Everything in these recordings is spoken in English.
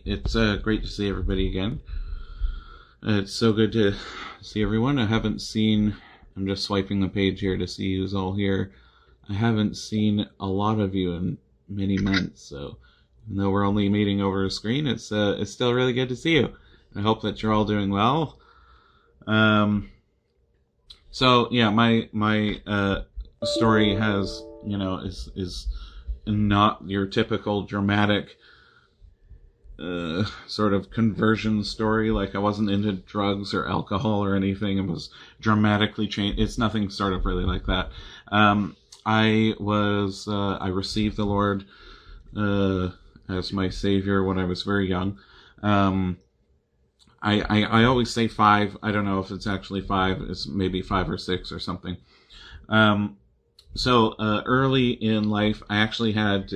It's great to see everybody again. It's so good to see everyone. I'm just swiping the page here to see who's all here. I haven't seen a lot of you in many months, so even though we're only meeting over a screen, it's still really good to see you. I hope that you're all doing well. So yeah, my story has, is not your typical dramatic sort of conversion story. Like, I wasn't into drugs or alcohol or anything. It was dramatically changed. It's nothing sort of really like that. I received the Lord as my Savior when I was very young. I always say 5. I don't know if it's actually 5. It's maybe 5 or 6 or something. So early in life, I actually had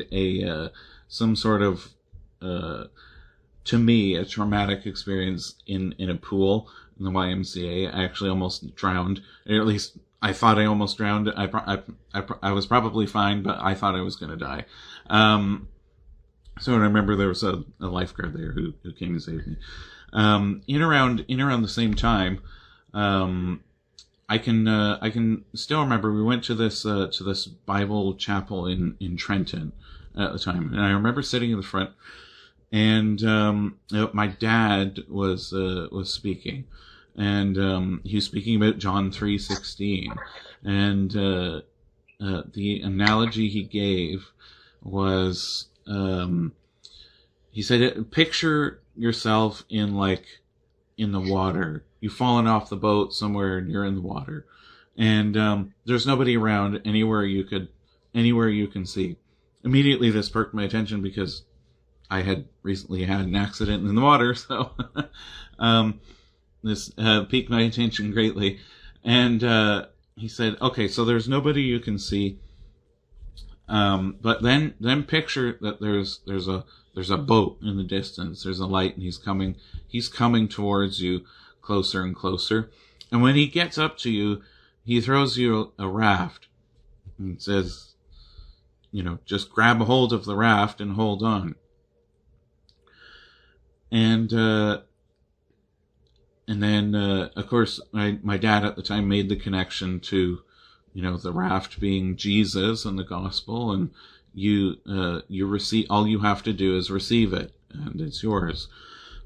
some sort of, to me, a traumatic experience in a pool in the YMCA. I actually almost drowned. Or at least I thought I almost drowned. I was probably fine, but I thought I was going to die. So I remember there was a lifeguard there who came and saved me. In around the same time, I can still remember we went to this Bible chapel in Trenton at the time, and I remember sitting in the front, and my dad was speaking, and he was speaking about John 3:16, and the analogy he gave was, he said, picture yourself in the water. You've fallen off the boat somewhere and you're in the water, and there's nobody around anywhere you can see. Immediately this perked my attention because I had recently had an accident in the water, so this piqued my attention greatly. And he said, okay, so there's nobody you can see, but then picture that there's a boat in the distance. There's a light, and he's coming towards you, closer and closer. And when he gets up to you, he throws you a raft and says, just grab a hold of the raft and hold on. And then of course, my dad at the time made the connection to, the raft being Jesus and the gospel, and you receive, all you have to do is receive it, and it's yours.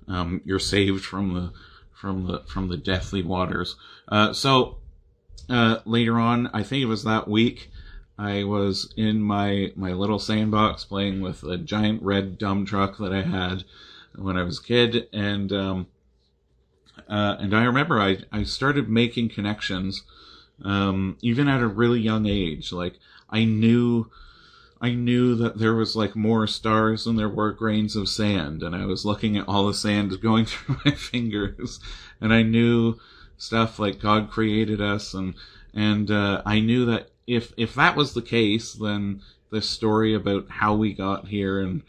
You're saved from the deathly waters. So later on, I think it was that week, I was in my little sandbox playing with a giant red dump truck that I had when I was a kid, and I remember I started making connections, even at a really young age. Like, I knew that there was more stars than there were grains of sand, and I was looking at all the sand going through my fingers, and I knew stuff like God created us, and I knew that if that was the case, then the story about how we got here, and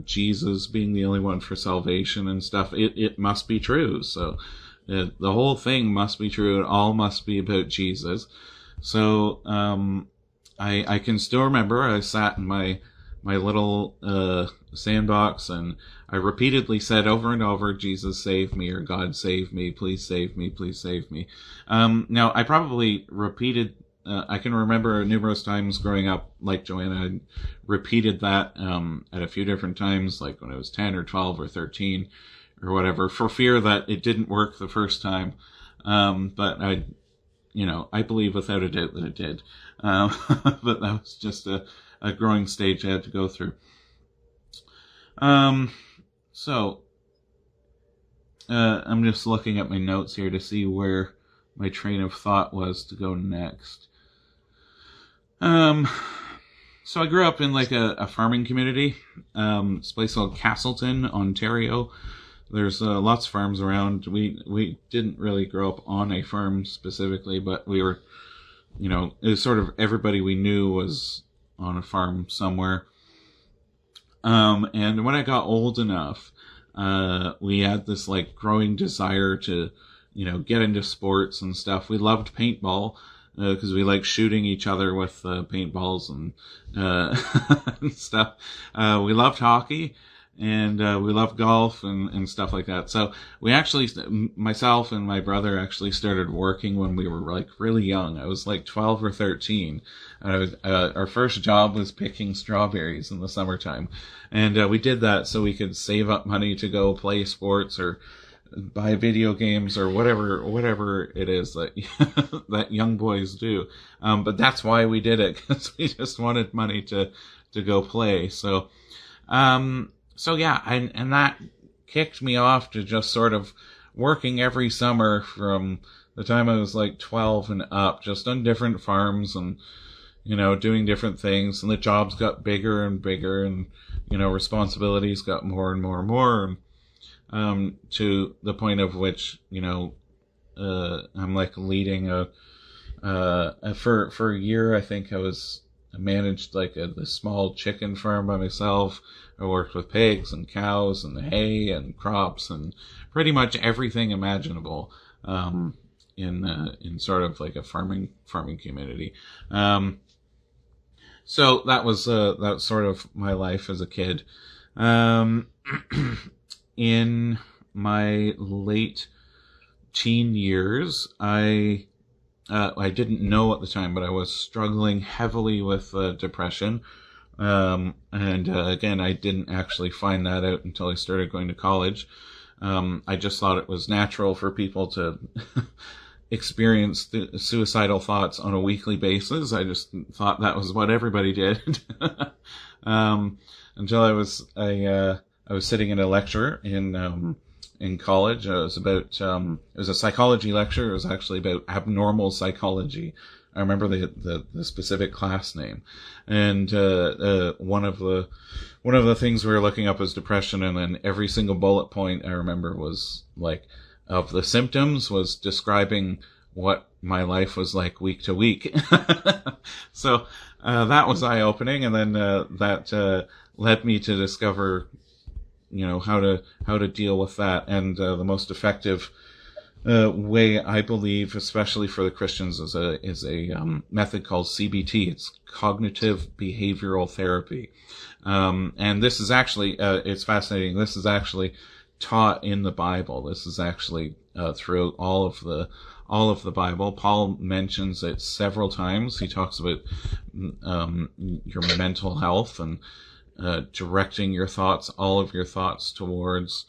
Jesus being the only one for salvation and stuff, it must be true. So the whole thing must be true. It all must be about Jesus. So I can still remember I sat in my little sandbox, and I repeatedly said over and over, Jesus save me, or God save me, please save me, please save me. Now, I probably repeated, I can remember numerous times growing up, like Joanna, I repeated that at a few different times, like when I was 10 or 12 or 13 or whatever, for fear that it didn't work the first time. But I believe without a doubt that it did. But that was just a growing stage I had to go through. So I'm just looking at my notes here to see where my train of thought was to go next. So I grew up in a farming community, this place called Castleton, Ontario. There's lots of farms around. We didn't really grow up on a farm specifically, but we were, it was sort of everybody we knew was on a farm somewhere. And when I got old enough, we had this growing desire to, get into sports and stuff. We loved paintball, because we liked shooting each other with paintballs and and stuff. We loved hockey, and we love golf and stuff like that. So we actually, myself and my brother actually started working when we were like really young. I was like 12 or 13. Our first job was picking strawberries in the summertime, and we did that so we could save up money to go play sports or buy video games or whatever it is that that young boys do. But that's why we did it, because we just wanted money to go play. So yeah, and that kicked me off to just sort of working every summer from the time I was like 12 and up, just on different farms and, doing different things. And the jobs got bigger and bigger, and, responsibilities got more and more and more. To the point of which, I'm like leading for a year, I think I managed like a small chicken farm by myself. I worked with pigs and cows and hay and crops and pretty much everything imaginable, in sort of like a farming community. So that was sort of my life as a kid. In my late teen years, I didn't know at the time, but I was struggling heavily with depression. And again, I didn't actually find that out until I started going to college. I just thought it was natural for people to experience suicidal thoughts on a weekly basis. I just thought that was what everybody did. Until I was sitting in a lecture in college. It was a psychology lecture. It was actually about abnormal psychology. I remember the specific class name, and one of the things we were looking up was depression, and then every single bullet point I remember was like, of the symptoms, was describing what my life was like week to week. So that was eye-opening, and then that led me to discover, how to deal with that, and the most effective way, I believe, especially for the Christians, is a method called CBT. It's cognitive behavioral therapy, and this is actually it's fascinating. This is actually taught in the Bible. This is actually throughout all of the Bible. Paul mentions it several times. He talks about your mental health and directing your thoughts, all of your thoughts, towards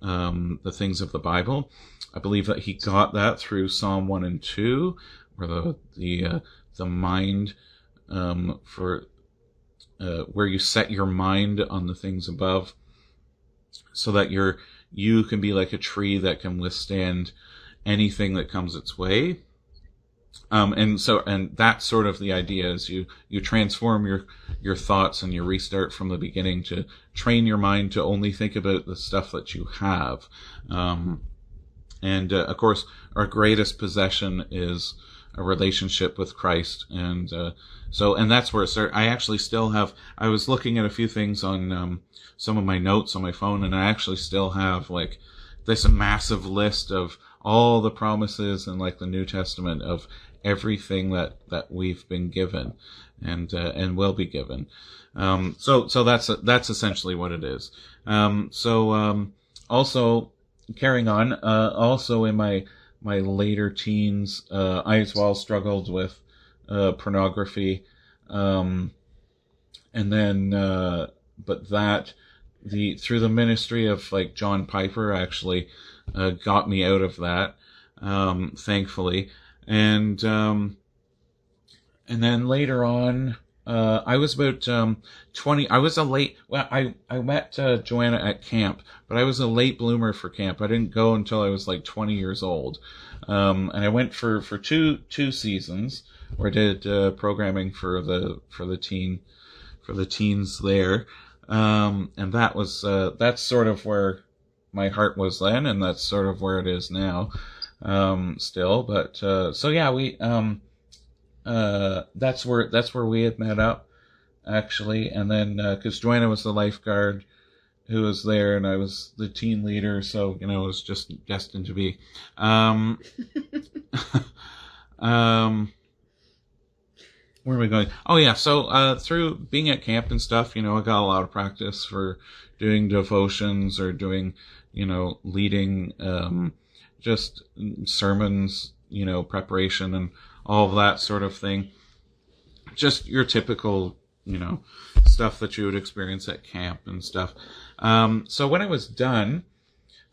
the things of the Bible. I believe that he got that through Psalm 1 and 2, where the mind, for where you set your mind on the things above, so that you can be like a tree that can withstand anything that comes its way. And that's sort of the idea, is you transform your thoughts, and you restart from the beginning to train your mind to only think about the stuff that you have. And of course, our greatest possession is a relationship with Christ. And that's where it started. I actually still have, I was looking at a few things on some of my notes on my phone, and I actually still have like this massive list of all the promises in like the New Testament of everything that we've been given and will be given. So that's essentially what it is. Also carrying on, also in my later teens, I as well struggled with pornography. And then, but that through the ministry of like John Piper actually got me out of that, thankfully. And then later on, I was about 20. I was I met Joanna at camp, but I was a late bloomer for camp. I didn't go until I was like 20 years old. And I went for two seasons, where I did programming for the teens there. And that was that's sort of where my heart was then, and that's sort of where it is now, still. But so yeah, we that's where we had met up, actually. And then because Joanna was the lifeguard who was there, and I was the teen leader, so it was just destined to be. where am I going? Oh yeah, so through being at camp and stuff, I got a lot of practice for doing devotions or doing, leading just sermons, preparation and all of that sort of thing. Just your typical, stuff that you would experience at camp and stuff. So when I was done,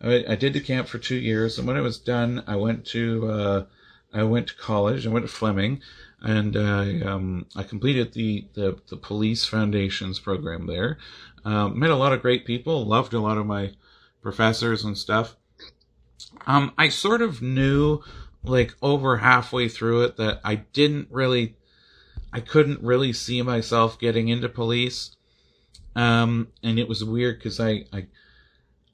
I did the camp for 2 years, and when I was done, I went to college. I went to Fleming, and I completed the police foundations program there. Met a lot of great people, loved a lot of my professors and stuff. I sort of knew, like, over halfway through it that I couldn't really see myself getting into police. And it was weird because I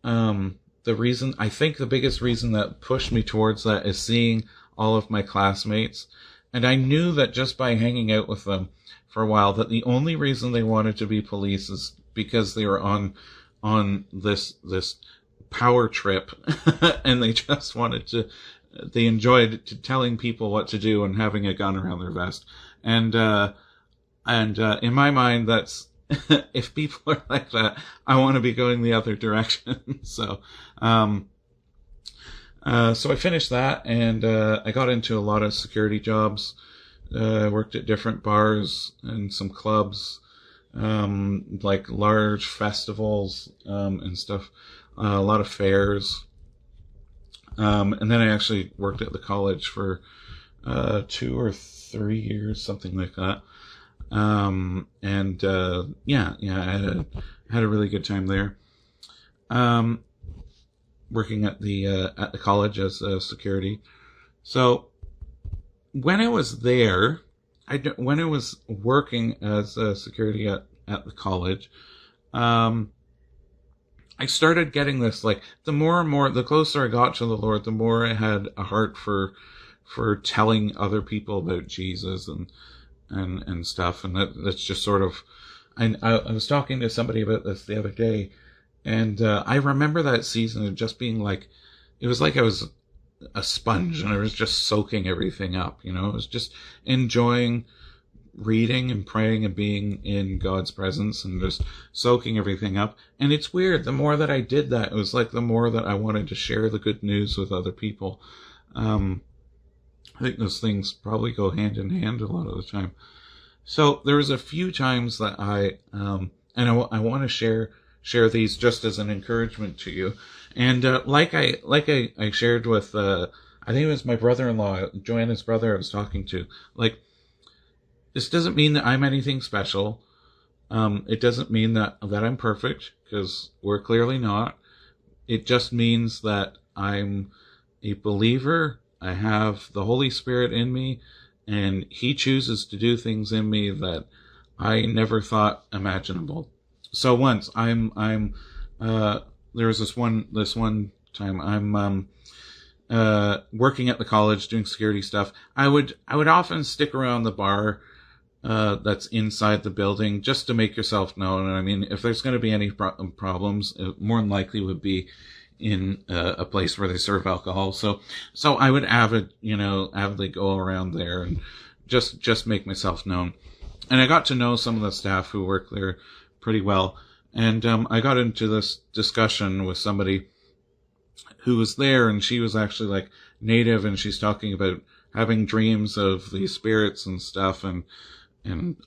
think the biggest reason that pushed me towards that is seeing all of my classmates. And I knew that just by hanging out with them for a while, that the only reason they wanted to be police is because they were on this power trip and they just they enjoyed telling people what to do and having a gun around their vest. And in my mind, that's, if people are like that, I want to be going the other direction. So I finished that, and I got into a lot of security jobs. Worked at different bars and some clubs, like large festivals, and stuff, a lot of fairs. And then I actually worked at the college for 2 or 3 years, something like that. I had a really good time there. Working at the college as security. So when I was there, when I was working as security at the college, I started getting this, like, the closer I got to the Lord, the more I had a heart for telling other people about Jesus and stuff. And that's just sort of, I was talking to somebody about this the other day, and I remember that season of just being like, it was like I was a sponge and I was just soaking everything up, I was just enjoying reading and praying and being in God's presence and just soaking everything up. And it's weird, the more that I did that, it was like the more that I wanted to share the good news with other people. I think those things probably go hand in hand a lot of the time. So there was a few times that I want to share these just as an encouragement to you. And like I shared with, I think it was my brother-in-law, Joanna's brother I was talking to, like, this doesn't mean that I'm anything special. It doesn't mean that I'm perfect, because we're clearly not. It just means that I'm a believer. I have the Holy Spirit in me, and He chooses to do things in me that I never thought imaginable. So once there was this one time I'm working at the college doing security stuff. I would often stick around the bar that's inside the building just to make yourself known. And I mean, if there's going to be any problems, it more than likely would be in a place where they serve alcohol. So I would avidly go around there and just make myself known. And I got to know some of the staff who work there pretty well. And I got into this discussion with somebody who was there, and she was actually like native, and she's talking about having dreams of these spirits and stuff, and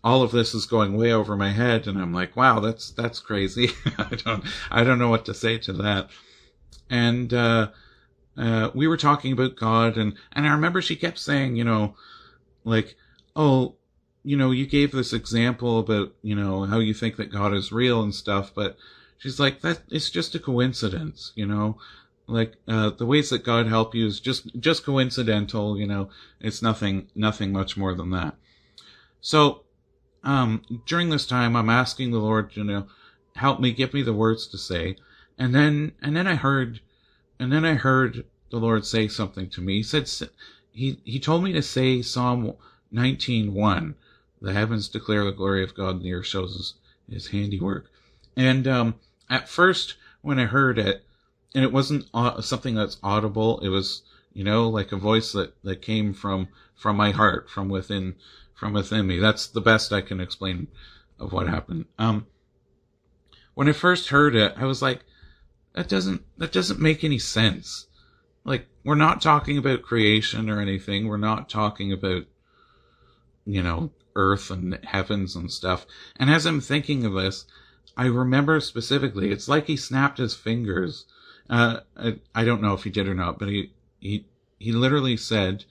all of this is going way over my head, and I'm like, wow, that's crazy. I don't know what to say to that. And we were talking about God, and I remember she kept saying, like, oh, you gave this example about, how you think that God is real and stuff, but she's like, that it's just a coincidence, like, the ways that God helped you is just coincidental, it's nothing much more than that. So, during this time, I'm asking the Lord, help me, give me the words to say. And then I heard the Lord say something to me. He said, he told me to say Psalm 19:1. The heavens declare the glory of God, and the earth shows his handiwork. And at first, when I heard it, and it wasn't something that's audible, it was, like a voice that came from my heart, from within from within me. That's the best I can explain of what happened. When I first heard it, I was like, that doesn't make any sense. Like, we're not talking about creation or anything. We're not talking about, earth and heavens and stuff. And as I'm thinking of this, I remember specifically, it's like he snapped his fingers. I don't know if he did or not, but he literally said,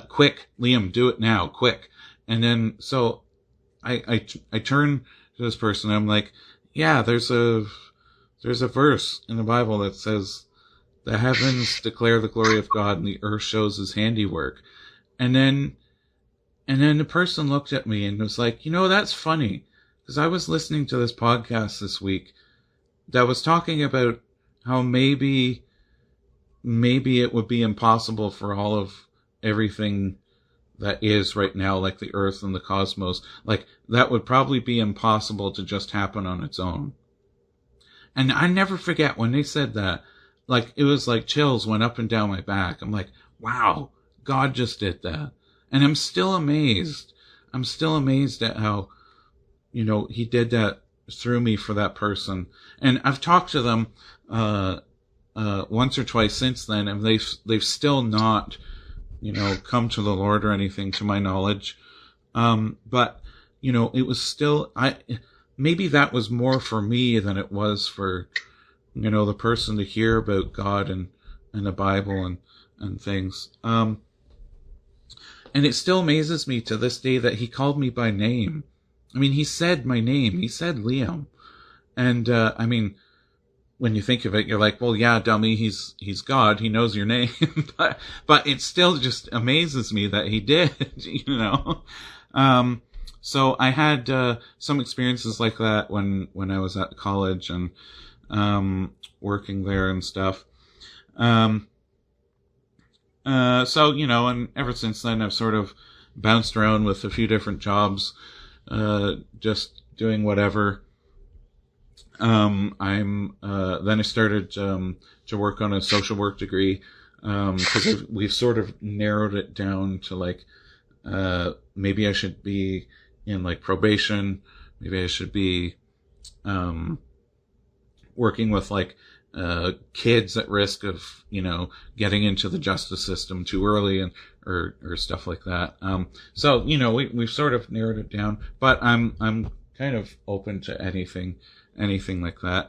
quick, Liam, do it now, quick. And then, so I turn to this person, and I'm like, yeah, there's a verse in the Bible that says, the heavens declare the glory of God and the earth shows his handiwork. And then the person looked at me and was like, that's funny. Because I was listening to this podcast this week that was talking about how maybe it would be impossible for all of everything that is right now, like the earth and the cosmos, like that would probably be impossible to just happen on its own. And I never forget when they said that, like it was like chills went up and down my back. I'm like, wow, God just did that. And I'm still amazed. I'm still amazed at how, he did that through me for that person. And I've talked to them once or twice since then, and they've still not, come to the Lord or anything, to my knowledge. But it was still, maybe that was more for me than it was for, the person to hear about God and the Bible and things. And it still amazes me to this day that he called me by name. I mean, he said my name. He said Liam. And, when you think of it, you're like, well, yeah, dummy, he's God. He knows your name. but it still just amazes me that he did, So I had, some experiences like that when I was at college and, working there and stuff. And ever since then, I've sort of bounced around with a few different jobs, just doing whatever. Then I started, to work on a social work degree, cause we've sort of narrowed it down to like, maybe I should be in like probation. Maybe I should be, working with like, kids at risk of, getting into the justice system too early or stuff like that. We've sort of narrowed it down, but I'm kind of open to anything like that.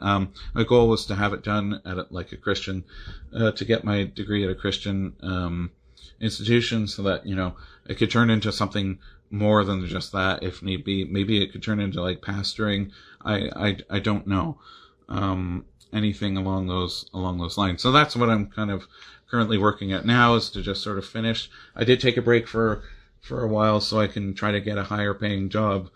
My goal was to have it done at like a Christian, to get my degree at a Christian, institution so that, it could turn into something more than just that if need be. Maybe it could turn into like pastoring. I don't know. Anything along those lines. So that's what I'm kind of currently working at now, is to just sort of finish. I did take a break for a while so I can try to get a higher paying job,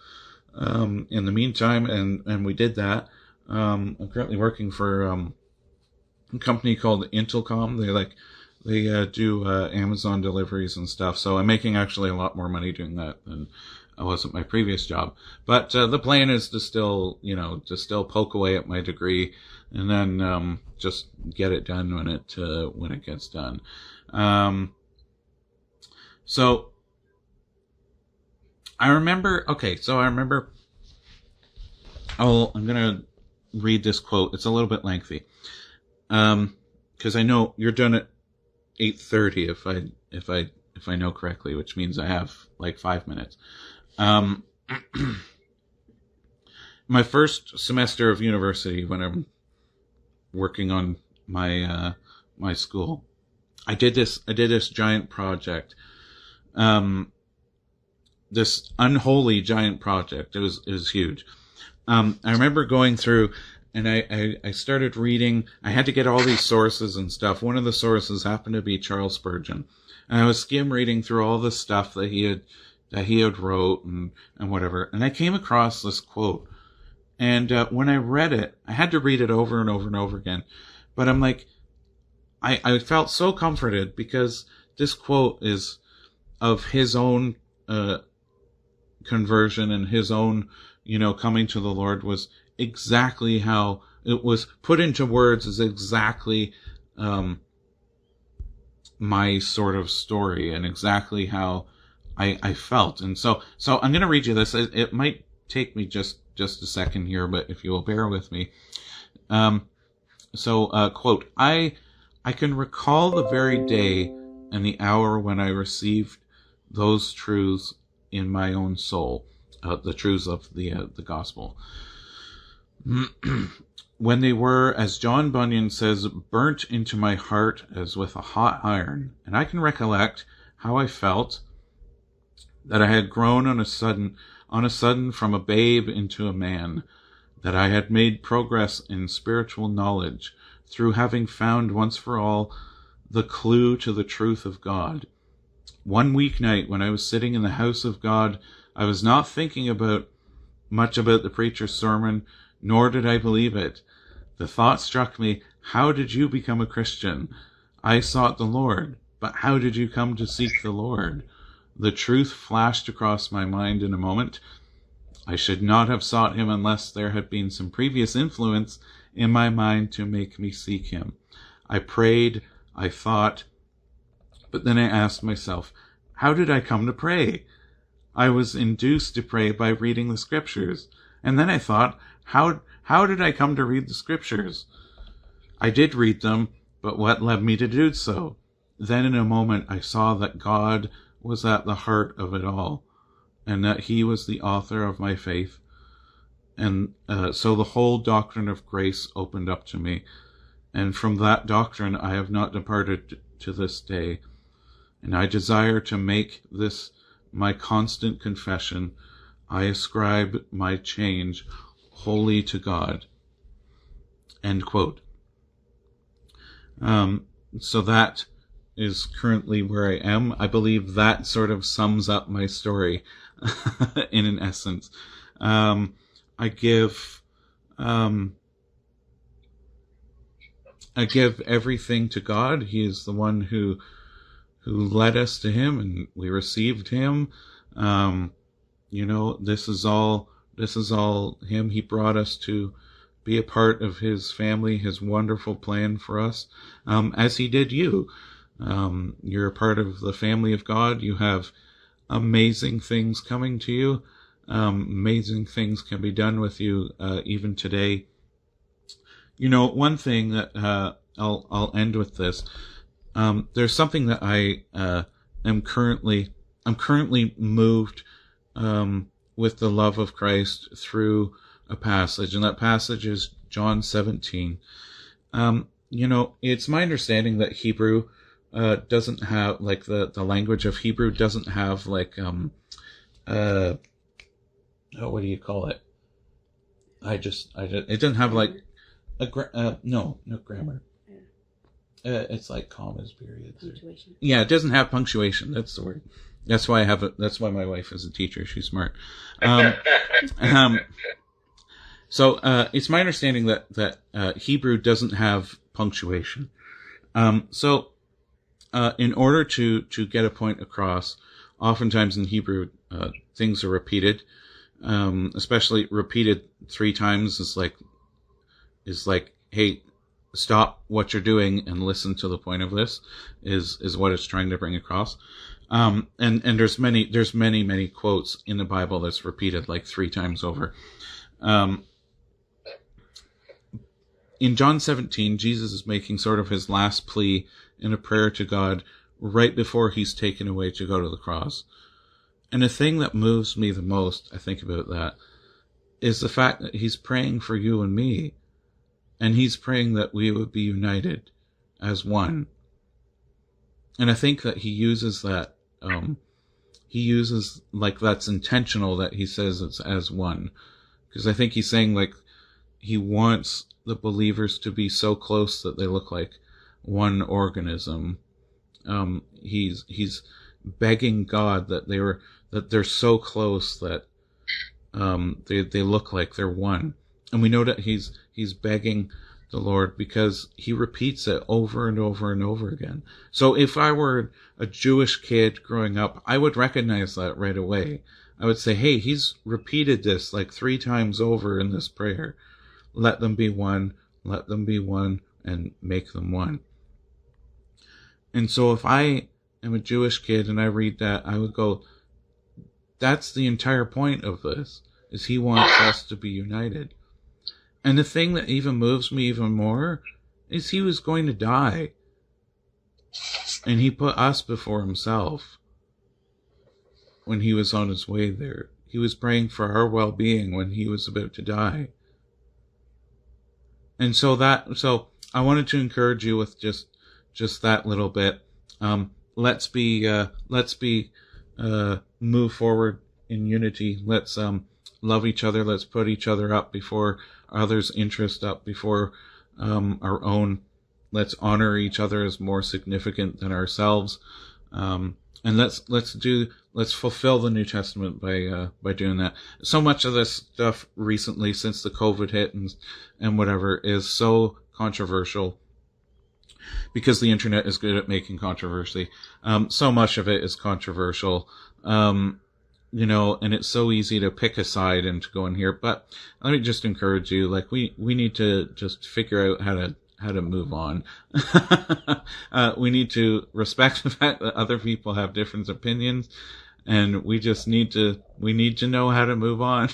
in the meantime. And we did that. I'm currently working for, a company called Intelcom. They do Amazon deliveries and stuff. So I'm making actually a lot more money doing that than I was at my previous job. But the plan is to still poke away at my degree, and then just get it done when it gets done. So I remember. I'm gonna read this quote. It's a little bit lengthy, because I know you're done at 8:30 if I know correctly, which means I have like 5 minutes. My first semester of university, when I'm working on my my school, I did this giant project, this unholy giant project. It was huge. I remember going through, and I started reading. I had to get all these sources and stuff. One of the sources happened to be Charles Spurgeon, and I was skim reading through all the stuff that he had wrote and whatever. And I came across this quote. And when I read it, I had to read it over and over and over again. But I'm like, I felt so comforted, because this quote is of his own conversion and his own, coming to the Lord, was exactly how it was put into words, is exactly my sort of story, and exactly how I felt. And so I'm going to read you this. It might take me just a second here, but if you will bear with me. Quote, I can recall the very day and the hour when I received those truths in my own soul, the truths of the gospel. When they were, as John Bunyan says, burnt into my heart as with a hot iron. And I can recollect how I felt that I had grown on a sudden from a babe into a man, that I had made progress in spiritual knowledge through having found once for all the clue to the truth of God. One weeknight when I was sitting in the house of God, I was not thinking much about the preacher's sermon, nor did I believe it. The thought struck me, how did you become a Christian? I sought the Lord, but how did you come to seek the Lord? The truth flashed across my mind in a moment. I should not have sought him unless there had been some previous influence in my mind to make me seek him. I prayed, I thought, but then I asked myself, how did I come to pray? I was induced to pray by reading the scriptures. And then I thought, how did I come to read the scriptures? I did read them, but what led me to do so? Then in a moment I saw that God was at the heart of it all, and that he was the author of my faith. And so the whole doctrine of grace opened up to me. And from that doctrine I have not departed to this day. And I desire to make this my constant confession. I ascribe my change wholly to God. End quote. So that is currently where I am. I believe that sort of sums up my story in an essence. I give everything to God. He is the one who led us to him, and we received him. This is all him. He brought us to be a part of his family, his wonderful plan for us, as he did you. You're a part of the family of God. You have amazing things coming to you. Amazing things can be done with you, even today. One thing that, I'll end with this. There's something that I'm currently moved, with the love of Christ through a passage, and that passage is John 17. It's my understanding that Hebrew, doesn't have, like, the language of Hebrew doesn't have, like, what do you call it? It doesn't have, like, no grammar. It's like commas, periods. Punctuation. Yeah, it doesn't have punctuation. That's the word. That's why that's why my wife is a teacher. She's smart. So it's my understanding that Hebrew doesn't have punctuation. So in order to get a point across, oftentimes in Hebrew, things are repeated, especially repeated 3 times is like, hey, stop what you're doing and listen to the point of this, is what it's trying to bring across. And there's many quotes in the Bible that's repeated like 3 times over. In John 17, Jesus is making sort of his last plea in a prayer to God right before he's taken away to go to the cross. And the thing that moves me the most, I think about that, is the fact that he's praying for you and me. And he's praying that we would be united as one. And I think that he uses that, like, that's intentional, that he says it's as one. Because I think he's saying, like, he wants the believers to be so close that they look like one organism. He's begging God that they're so close that they look like they're one. And we know that he's begging the Lord because he repeats it over and over and over again. So if I were a Jewish kid growing up, I would recognize that right away. I would say, hey, he's repeated this like 3 times over in this prayer. Let them be one, and make them one. And so if I am a Jewish kid and I read that, I would go, That's the entire point of this, is he wants us to be united. And the thing that even moves me even more is he was going to die. And he put us before himself when he was on his way there. He was praying for our well-being when he was about to die. And so I wanted to encourage you with just that little bit. Let's move forward in unity. Let's love each other. Let's put each other up before others' interest, up before our own. Let's honor each other as more significant than ourselves. And let's fulfill the New Testament by doing that. So much of this stuff recently, since the COVID hit and whatever, is so controversial because the internet is good at making controversy. So much of it is controversial, and it's so easy to pick a side and to go in here. But let me just encourage you, like we need to just figure out how to move on. We need to respect the fact that other people have different opinions, and we need to know how to move on.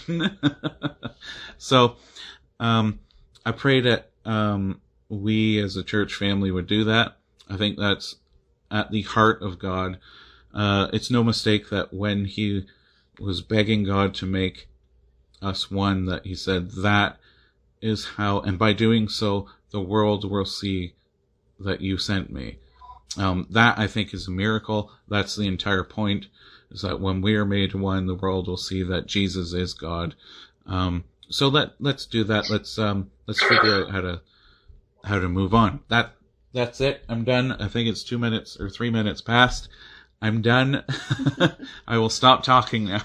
So, I pray that, we as a church family would do that. I think that's at the heart of God. It's no mistake that when he was begging God to make us one, that he said, that is how, and by doing so, the world will see that you sent me. That, I think, is a miracle. That's the entire point, is that when we are made one, the world will see that Jesus is God. So let's do that. Let's figure out how to move on. That's it. I'm done. I think it's 2 minutes or 3 minutes past. I'm done. I will stop talking now.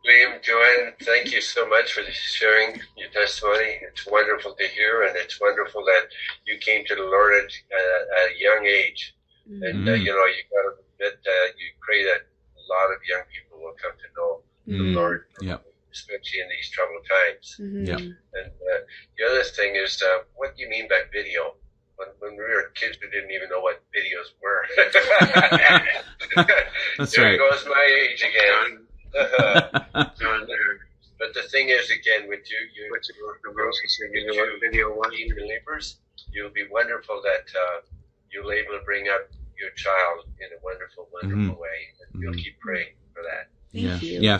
Liam, Joanne, thank you so much for sharing your testimony. It's wonderful to hear, and it's wonderful that you came to the Lord at a young age. And, you got to admit that you pray that a lot of young people will come to know the Lord, especially in these troubled times. And the other thing is, what do you mean by video? When we were kids, we didn't even know what videos were. That's there right. goes my age again. But the thing is, again, with you believers, you'll be wonderful that you'll be able to bring up your child in a wonderful way. And you'll keep praying for that. Thank you. Yeah.